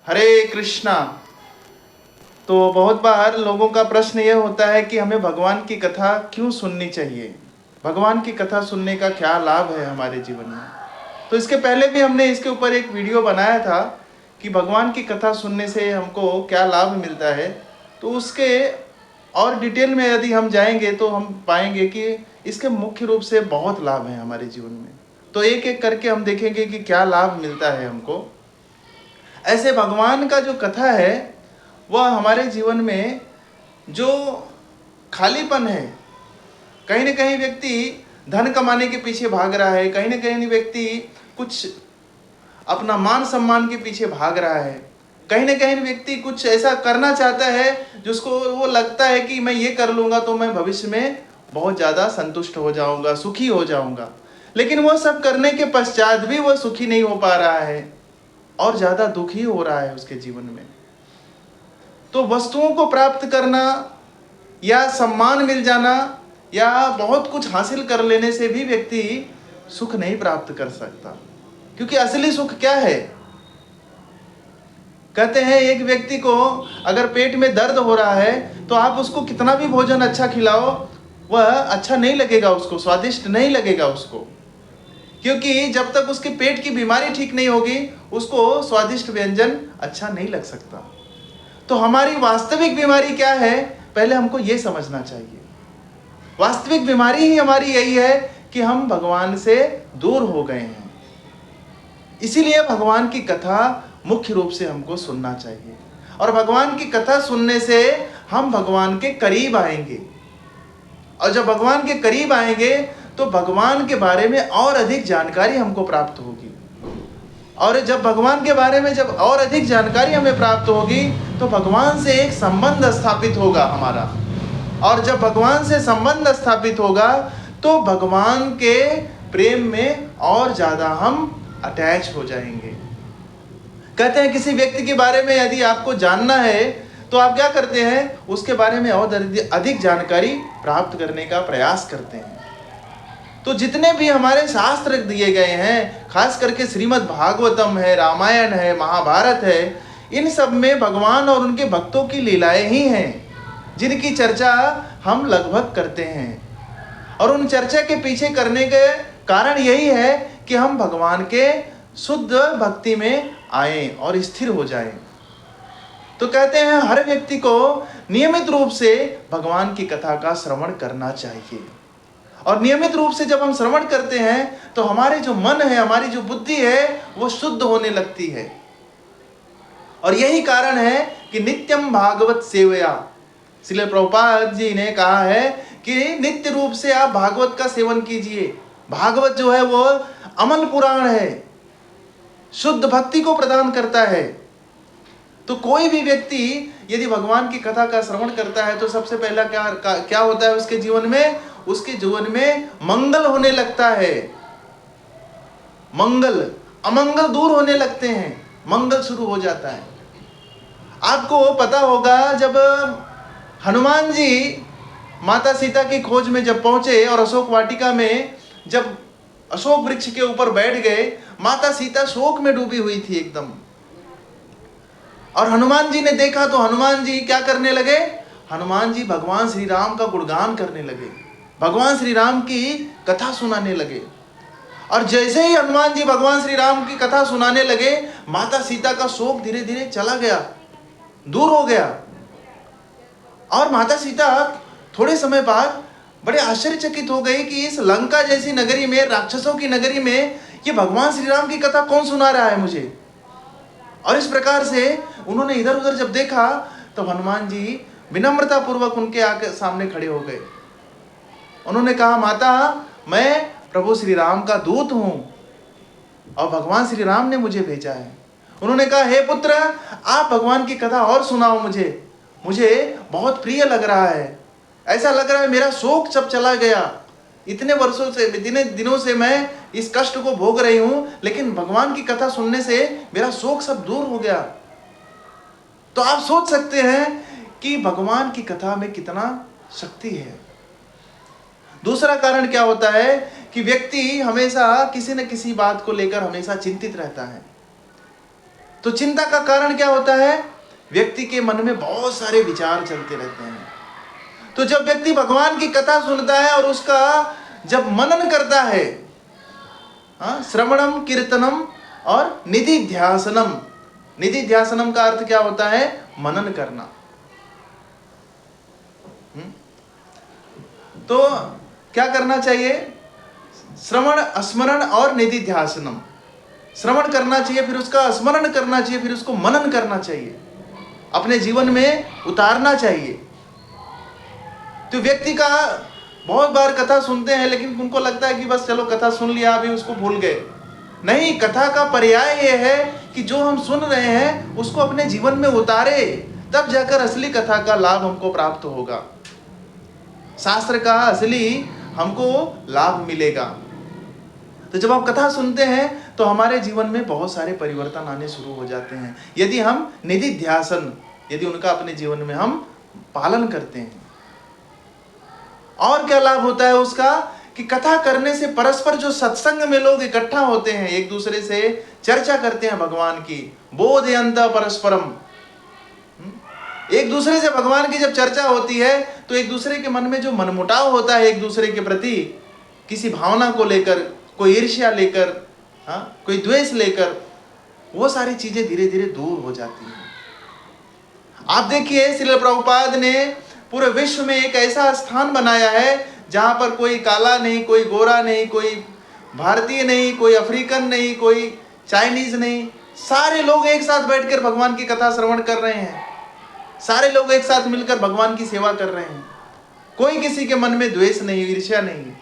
हरे कृष्णा। तो बहुत बार लोगों का प्रश्न ये होता है कि हमें भगवान की कथा क्यों सुननी चाहिए, भगवान की कथा सुनने का क्या लाभ है हमारे जीवन में। तो इसके पहले भी हमने इसके ऊपर एक वीडियो बनाया था कि भगवान की कथा सुनने से हमको क्या लाभ मिलता है। तो उसके और डिटेल में यदि हम जाएंगे तो हम पाएंगे कि इसके मुख्य रूप से बहुत लाभ हैं हमारे जीवन में। तो एक एक करके हम देखेंगे कि क्या लाभ मिलता है हमको। ऐसे भगवान का जो कथा है वह हमारे जीवन में जो खालीपन है, कहीं ना कहीं व्यक्ति धन कमाने के पीछे भाग रहा है, कहीं ना कहीं व्यक्ति कुछ अपना मान सम्मान के पीछे भाग रहा है, कहीं ना कहीं व्यक्ति कुछ ऐसा करना चाहता है जिसको वो लगता है कि मैं ये कर लूँगा तो मैं भविष्य में बहुत ज़्यादा संतुष्ट हो जाऊँगा, सुखी हो जाऊँगा। लेकिन वो सब करने के पश्चात भी वो सुखी नहीं हो पा रहा है और ज़्यादा दुखी हो रहा है उसके जीवन में। तो वस्तुओं को प्राप्त करना या सम्मान मिल जाना या बहुत कुछ हासिल कर लेने से भी व्यक्ति सुख नहीं प्राप्त कर सकता, क्योंकि असली सुख क्या है। कहते हैं एक व्यक्ति को अगर पेट में दर्द हो रहा है तो आप उसको कितना भी भोजन अच्छा खिलाओ वह अच्छा नहीं लगेगा, उसको स्वादिष्ट नहीं लगेगा उसको, क्योंकि जब तक उसके पेट की बीमारी ठीक नहीं होगी उसको स्वादिष्ट व्यंजन अच्छा नहीं लग सकता। तो हमारी वास्तविक बीमारी क्या है, पहले हमको ये समझना चाहिए। वास्तविक बीमारी ही हमारी यही है कि हम भगवान से दूर हो गए हैं। इसीलिए भगवान की कथा मुख्य रूप से हमको सुनना चाहिए, और भगवान की कथा सुनने से हम भगवान के करीब आएंगे, और जब भगवान के करीब आएंगे तो भगवान के बारे में और अधिक जानकारी हमको प्राप्त होगी, और जब भगवान के बारे में जब और अधिक जानकारी हमें प्राप्त होगी तो भगवान से एक संबंध स्थापित होगा हमारा, और जब भगवान से संबंध स्थापित होगा तो भगवान के प्रेम में और ज़्यादा हम अटैच हो जाएंगे। कहते हैं किसी व्यक्ति के बारे में यदि आपको जानना है तो आप क्या करते हैं, उसके बारे में और अधिक जानकारी प्राप्त करने का प्रयास करते हैं। तो जितने भी हमारे शास्त्र दिए गए हैं, खास करके श्रीमद् भागवतम है, रामायण है, महाभारत है, इन सब में भगवान और उनके भक्तों की लीलाएं ही हैं जिनकी चर्चा हम लगभग करते हैं, और उन चर्चा के पीछे करने के कारण यही है कि हम भगवान के शुद्ध भक्ति में आए और स्थिर हो जाएं। तो कहते हैं हर व्यक्ति को नियमित रूप से भगवान की कथा का श्रवण करना चाहिए, और नियमित रूप से जब हम श्रवण करते हैं तो हमारे जो मन है, हमारी जो बुद्धि है वो शुद्ध होने लगती है। और यही कारण है कि नित्यम भागवत सेवया, श्रील प्रभुपाद जी ने कहा है कि नित्य रूप से आप भागवत का सेवन कीजिए। भागवत जो है वो अमल पुराण है, शुद्ध भक्ति को प्रदान करता है। तो कोई भी व्यक्ति यदि भगवान की कथा का श्रवण करता है तो सबसे पहला क्या होता है उसके जीवन में, उसके जीवन में मंगल होने लगता है। मंगल, अमंगल दूर होने लगते हैं, मंगल शुरू हो जाता है। आपको पता होगा जब हनुमान जी माता सीता की खोज में जब पहुंचे और अशोक वाटिका में जब अशोक वृक्ष के ऊपर बैठ गए, माता सीता शोक में डूबी हुई थी एकदम, और हनुमान जी ने देखा तो हनुमान जी क्या करने लगे, हनुमान जी भगवान श्री राम का गुणगान करने लगे, भगवान श्री राम की कथा सुनाने लगे। और जैसे ही हनुमान जी भगवान श्री राम की कथा सुनाने लगे, माता सीता का शोक धीरे धीरे चला गया, दूर हो गया, और माता सीता थोड़े समय बाद बड़े आश्चर्यचकित हो गई कि इस लंका जैसी नगरी में, राक्षसों की नगरी में, ये भगवान श्री राम की कथा कौन सुना रहा है मुझे। और इस प्रकार से उन्होंने इधर उधर जब देखा तो हनुमान जी विनम्रता पूर्वक उनके आके सामने खड़े हो गए। उन्होंने कहा, माता, मैं प्रभु श्री राम का दूत हूं और भगवान श्री राम ने मुझे भेजा है। उन्होंने कहा, हे पुत्र, आप भगवान की कथा और सुनाओ, मुझे बहुत प्रिय लग रहा है, ऐसा लग रहा है मेरा शोक सब चला गया, इतने वर्षों से, इतने दिनों से मैं इस कष्ट को भोग रही हूं, लेकिन भगवान की कथा सुनने से मेरा शोक सब दूर हो गया। तो आप सोच सकते हैं कि भगवान की कथा में कितना शक्ति है। दूसरा कारण क्या होता है कि व्यक्ति हमेशा किसी न किसी बात को लेकर हमेशा चिंतित रहता है। तो चिंता का कारण क्या होता है? व्यक्ति के मन में बहुत सारे विचार चलते रहते हैं। तो जब व्यक्ति भगवान की कथा सुनता है और उसका जब मनन करता है, श्रवणम कीर्तनम और निधिध्यासनम। निधिध्यासनम का अर्थ क्या होता है? मनन करना। तो क्या करना चाहिए? श्रवण, स्मरण और निधिध्यासनम। श्रवण करना चाहिए, फिर उसका स्मरण करना चाहिए, फिर उसको मनन करना चाहिए, अपने जीवन में उतारना चाहिए। तो व्यक्ति का बहुत बार कथा सुनते हैं, लेकिन उनको लगता है कि बस चलो कथा सुन लिया, अभी उसको भूल गए। नहीं, कथा का पर्याय यह है कि जो हम सुन रहे हैं उसको अपने जीवन में उतारे, तब जाकर असली कथा का लाभ हमको प्राप्त होगा, शास्त्र का असली हमको लाभ मिलेगा। तो जब आप कथा सुनते हैं तो हमारे जीवन में बहुत सारे परिवर्तन आने शुरू हो जाते हैं, यदि हम निधिध्यासन, यदि उनका अपने जीवन में हम पालन करते हैं। और क्या लाभ होता है उसका? कि कथा करने से परस्पर जो सत्संग में लोग इकट्ठा होते हैं, एक दूसरे से चर्चा करते हैं भगवान की, बोधयन्त परस्परम। एक दूसरे से भगवान की जब चर्चा होती है तो एक दूसरे के मन में जो मनमुटाव होता है एक दूसरे के प्रति, किसी भावना को लेकर, कोई ईर्ष्या लेकर, कोई द्वेष लेकर, वो सारी चीजें धीरे धीरे दूर हो जाती हैं। आप देखिए, श्रील प्रभुपाद ने पूरे विश्व में एक ऐसा स्थान बनाया है जहां पर कोई काला नहीं, कोई गोरा नहीं, कोई भारतीय नहीं, कोई अफ्रीकन नहीं, कोई चाइनीज नहीं, सारे लोग एक साथ बैठकर भगवान की कथा श्रवण कर रहे हैं, सारे लोग एक साथ मिलकर भगवान की सेवा कर रहे हैं। कोई किसी के मन में द्वेष नहीं, ईर्ष्या नहीं।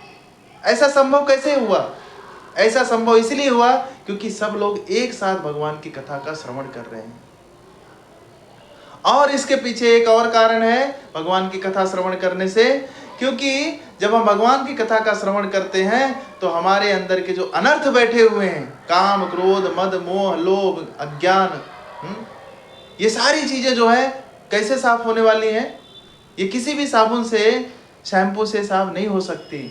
ऐसा संभव कैसे हुआ? ऐसा संभव इसलिए हुआ क्योंकि सब लोग एक साथ भगवान की कथा का श्रवण कर रहे हैं। और इसके पीछे एक और कारण है भगवान की कथा श्रवण करने से, क्योंकि जब हम भगवान की कथा का श्रवण करते हैं तो हमारे अंदर के जो अनर्थ बैठे हुए हैं, काम, क्रोध, मद, मोह, लोभ, अज्ञान, ये सारी चीजें जो है कैसे साफ होने वाली हैं? ये किसी भी साबुन से, शैम्पू से साफ नहीं हो सकती।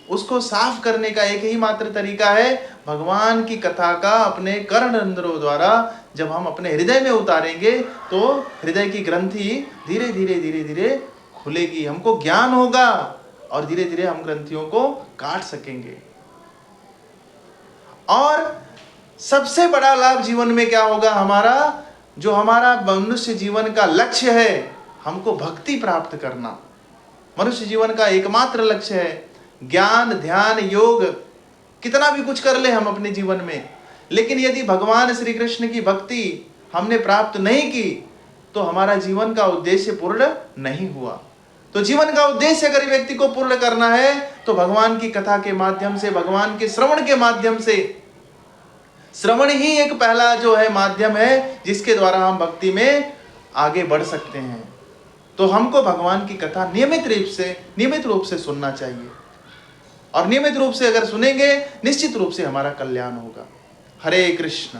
उसको साफ करने का एक ही मात्र तरीका है, भगवान की कथा का अपने कर्णेंद्रों द्वारा जब हम अपने हृदय में उतारेंगे तो हृदय की ग्रंथि धीरे धीरे धीरे धीरे खुलेगी, हमको ज्ञान होगा और धीरे धीरे हम ग्रंथियों को काट सकेंगे। और सबसे बड़ा लाभ जीवन में क्या होगा? हमारा जो हमारा मनुष्य जीवन का लक्ष्य है, हमको भक्ति प्राप्त करना मनुष्य जीवन का एकमात्र लक्ष्य है। ज्ञान, ध्यान, योग कितना भी कुछ कर ले हम अपने जीवन में, लेकिन यदि भगवान श्री कृष्ण की भक्ति हमने प्राप्त नहीं की तो हमारा जीवन का उद्देश्य पूर्ण नहीं हुआ। तो जीवन का उद्देश्य अगर व्यक्ति को पूर्ण करना है तो भगवान की कथा के माध्यम से, भगवान के श्रवण के माध्यम से, श्रवण ही एक पहला जो है माध्यम है जिसके द्वारा हम भक्ति में आगे बढ़ सकते हैं। तो हमको भगवान की कथा नियमित रूप से सुनना चाहिए, और नियमित रूप से अगर सुनेंगे निश्चित रूप से हमारा कल्याण होगा। हरे कृष्ण।